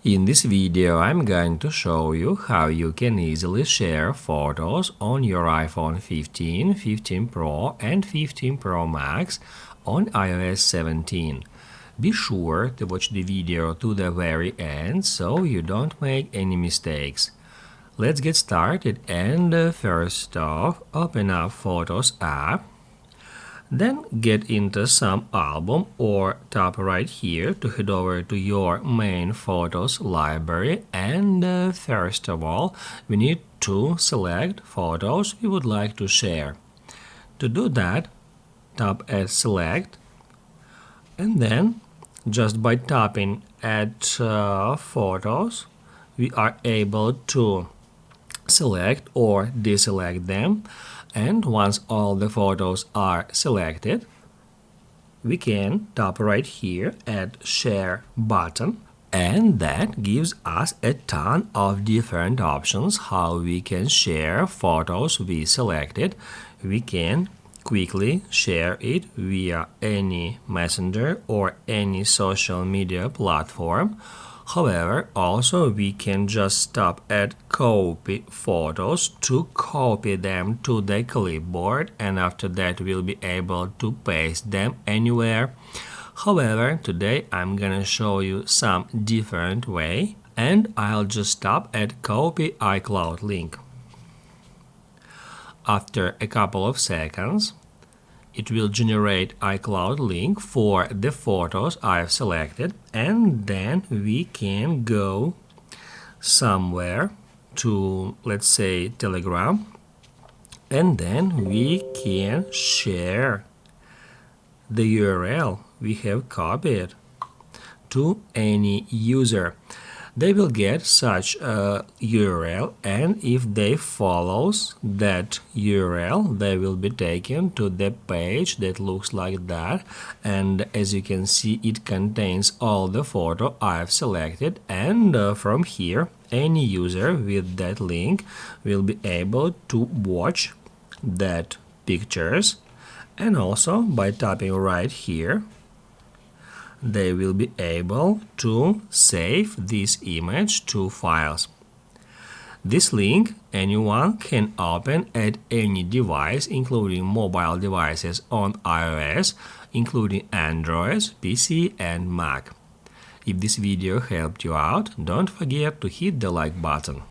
In this video, I'm going to show you how you can easily share photos on your iPhone 15, 15 Pro and 15 Pro Max on iOS 17. Be sure to watch the video to the very end so you don't make any mistakes. Let's get started, and first off, open up Photos app. Then get into some album or tap right here to head over to your main photos library, and first of all we need to select photos we would like to share. To do that, tap Add Select, and then just by tapping Add Photos we are able to select or deselect them. And once all the photos are selected, we can tap right here at Share button, and that gives us a ton of different options how we can share photos we selected. We can quickly share it via any messenger or any social media platform. However, also we can just tap at Copy Photos to copy them to the clipboard, and after that we'll be able to paste them anywhere. However, today I'm gonna show you some different way, and I'll just tap at Copy iCloud link. After a couple of seconds, it will generate iCloud link for the photos I've selected, and then we can go somewhere to, let's say, Telegram, and then we can share the URL we have copied to any user. They will get such a URL, and if they follows that URL, they will be taken to the page that looks like that. And as you can see, it contains all the photo I've selected, and from here any user with that link will be able to watch that pictures, and also by tapping right here they will be able to save this image to files. This link anyone can open at any device, including mobile devices on iOS, including Android, PC and Mac. If this video helped you out, don't forget to hit the like button.